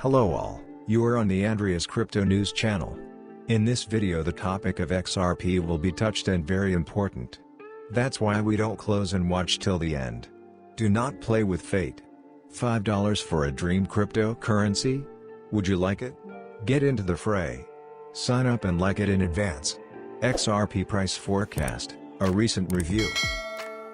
Hello all, you are on the AndreusCryptoNews channel. In this video the topic of XRP will be touched and very important. That's why we don't close and watch till the end. Do not play with fate. $5 for a dream cryptocurrency? Would you like it? Get into the fray. Sign up and like it in advance. XRP price forecast, a recent review.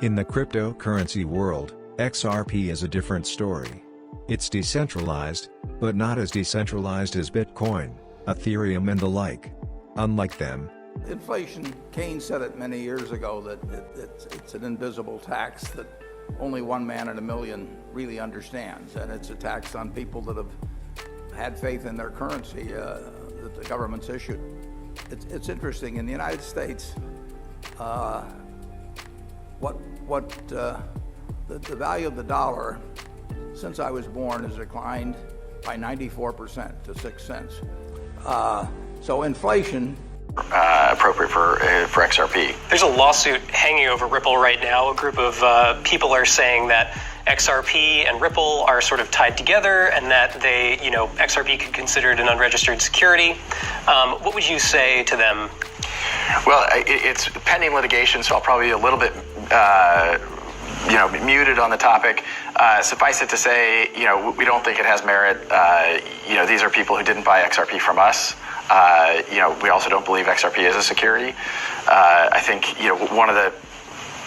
In the cryptocurrency world, XRP is a different story. It's decentralized, but not as decentralized as Bitcoin, Ethereum and the like. Unlike them, inflation, Keynes said it many years ago that it's an invisible tax that only one man in a million really understands, and it's a tax on people that have had faith in their currency that the government's issued. It's interesting, in the United States, the value of the dollar since I was born has declined by 94% to 6 cents. So inflation appropriate for XRP. There's a lawsuit hanging over Ripple right now. A group of people are saying that XRP and Ripple are sort of tied together, and that XRP could be considered an unregistered security. What would you say to them? Well, it's pending litigation, so I'll probably be a little bit muted on the topic. Suffice it to say, we don't think it has merit. These are people who didn't buy XRP from us. We also don't believe XRP is a security. I think, one of the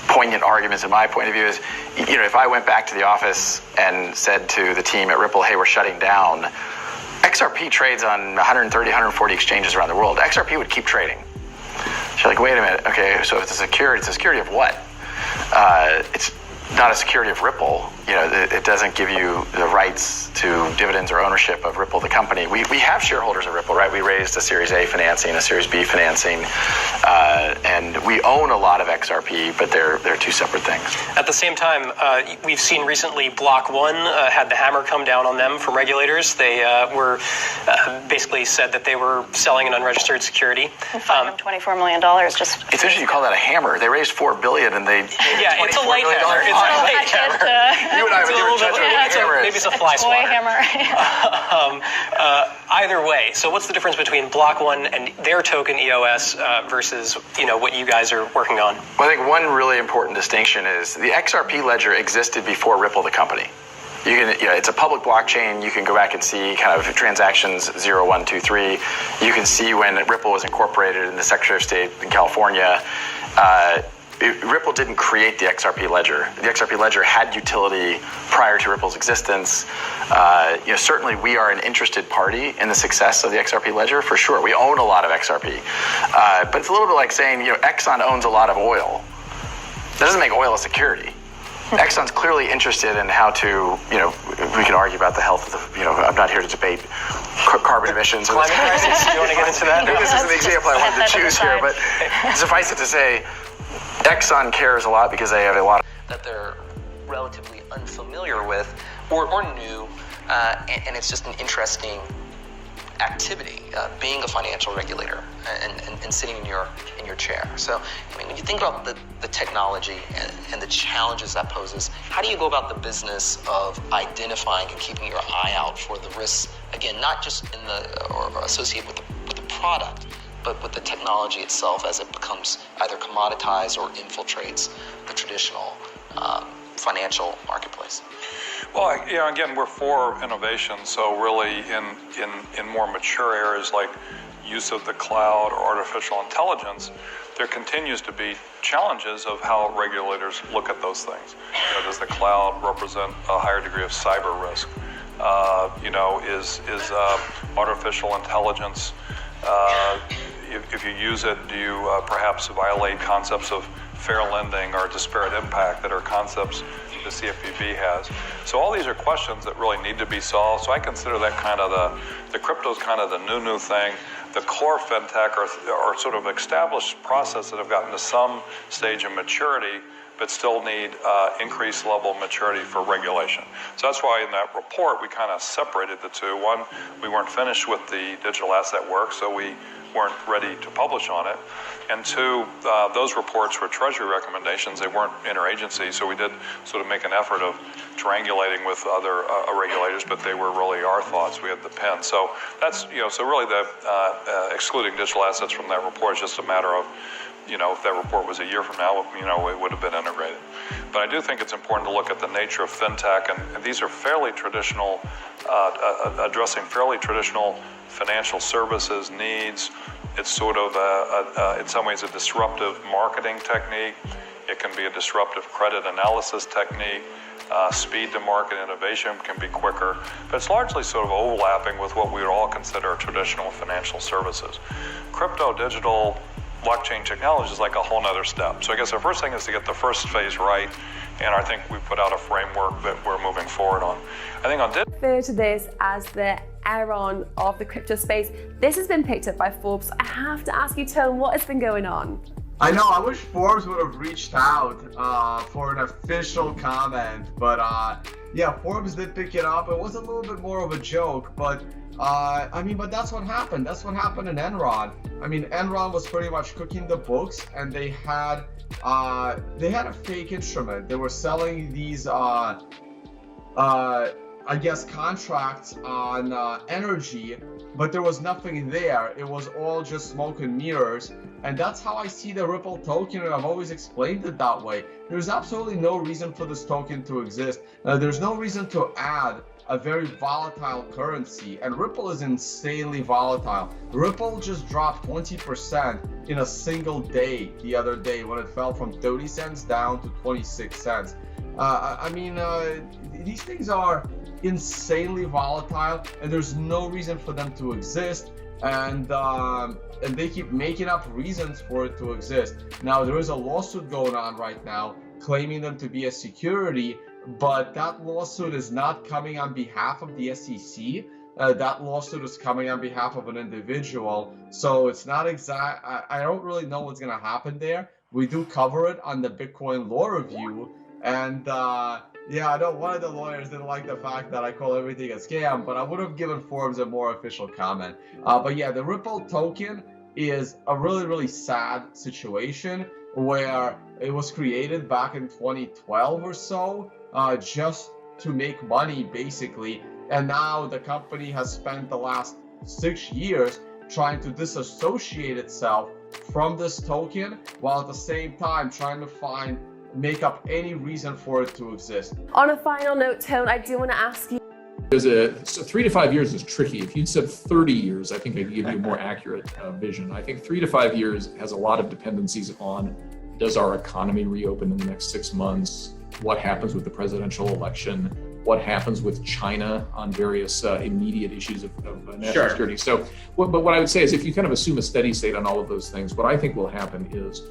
poignant arguments in my point of view is, if I went back to the office and said to the team at Ripple, hey, we're shutting down, XRP trades on 130, 140 exchanges around the world. XRP would keep trading. So you're like, wait a minute. Okay, so it's a security of what? It's not a security of Ripple. It doesn't give you the rights to dividends or ownership of Ripple, the company. We have shareholders of Ripple, right? We raised a Series A financing, a Series B financing, and we own a lot of XRP, but they're two separate things. At the same time, we've seen recently Block One had the hammer come down on them from regulators. They were basically said that they were selling an unregistered security. $24 million. Just it's interesting you call that a hammer. They raised $4 billion and they yeah, it's a light hammer. It's a light hammer. You and I would never judge what maybe it's a fly swatter. hammer. Either way, so what's the difference between Block One and their token EOS versus what you guys are working on? Well, I think one really important distinction is the XRP ledger existed before Ripple, the company. It's a public blockchain. You can go back and see kind of transactions 0, 1, 2, 3. You can see when Ripple was incorporated in the Secretary of State in California. Ripple didn't create the XRP ledger. The XRP ledger had utility prior to Ripple's existence. Certainly we are an interested party in the success of the XRP ledger, for sure. We own a lot of XRP. But it's a little bit like saying, Exxon owns a lot of oil. That doesn't make oil a security. Exxon's clearly interested in how to, we can argue about the health of the, I'm not here to debate carbon emissions. Climate crisis, you want to get into that? This is an example I wanted to choose here, but suffice it to say, Exxon cares a lot because they have a lot that they're relatively unfamiliar with or new, and it's just an interesting activity, being a financial regulator and sitting in your chair. So, when you think about the technology and the challenges that poses, how do you go about the business of identifying and keeping your eye out for the risks, again, not just or associated with the product, but with the technology itself as it becomes either commoditized or infiltrates the traditional financial marketplace? Well, again, we're for innovation. So really in more mature areas like use of the cloud or artificial intelligence, there continues to be challenges of how regulators look at those things. Does the cloud represent a higher degree of cyber risk? Is artificial intelligence, if you use it, do you perhaps violate concepts of fair lending or disparate impact that are concepts the CFPB has? So all these are questions that really need to be solved. So I consider that kind of the crypto's kind of the new thing. The core fintech are sort of established processes that have gotten to some stage of maturity, but still need increased level of maturity for regulation. So that's why in that report we kind of separated the two. One, we weren't finished with the digital asset work, so we weren't ready to publish on it. And two, those reports were Treasury recommendations. They weren't interagency, so we did sort of make an effort of triangulating with other regulators, but they were really our thoughts. We had the pen. So that's, so really the excluding digital assets from that report is just a matter of, if that report was a year from now, it would have been integrated. But I do think it's important to look at the nature of fintech, and these are fairly traditional, addressing fairly traditional financial services needs. It's sort of, in some ways, a disruptive marketing technique. It can be a disruptive credit analysis technique. Speed to market innovation can be quicker, but it's largely sort of overlapping with what we would all consider traditional financial services. Crypto, digital, blockchain technology is like a whole nother step. So I guess the first thing is to get the first phase right, and I think we put out a framework that we're moving forward on. I think on refer to this as the Enron of the crypto space. This has been picked up by Forbes. I have to ask you, Tone, what has been going on? I know, I wish Forbes would have reached out for an official comment, but yeah, Forbes did pick it up. It was a little bit more of a joke, but but that's what happened. That's what happened in Enron. Enron was pretty much cooking the books, and they had a fake instrument. They were selling these contracts on energy, but there was nothing there. It was all just smoke and mirrors. And that's how I see the Ripple token, and I've always explained it that way. There's absolutely no reason for this token to exist. There's no reason to add a very volatile currency, and Ripple is insanely volatile. Ripple just dropped 20% in a single day the other day when it fell from 30 cents down to 26 cents. These things are insanely volatile, and there's no reason for them to exist, and they keep making up reasons for it to exist. Now, there is a lawsuit going on right now claiming them to be a security, but that lawsuit is not coming on behalf of the SEC. That lawsuit is coming on behalf of an individual, so it's not exact. I don't really know what's going to happen there. We do cover it on the Bitcoin Law Review, and yeah, I know one of the lawyers didn't like the fact that I call everything a scam, but I would have given Forbes a more official comment. But yeah, the Ripple token is a really, really sad situation where it was created back in 2012 or so, just to make money, basically. And now the company has spent the last 6 years trying to disassociate itself from this token, while at the same time trying to make up any reason for it to exist. On a final note, Tone, I do want to ask you. So 3 to 5 years is tricky. If you'd said 30 years, I think I could give you a more accurate vision. I think 3 to 5 years has a lot of dependencies on, does our economy reopen in the next 6 months? What happens with the presidential election? What happens with China on various immediate issues of national security? So, but what I would say is, if you kind of assume a steady state on all of those things, what I think will happen is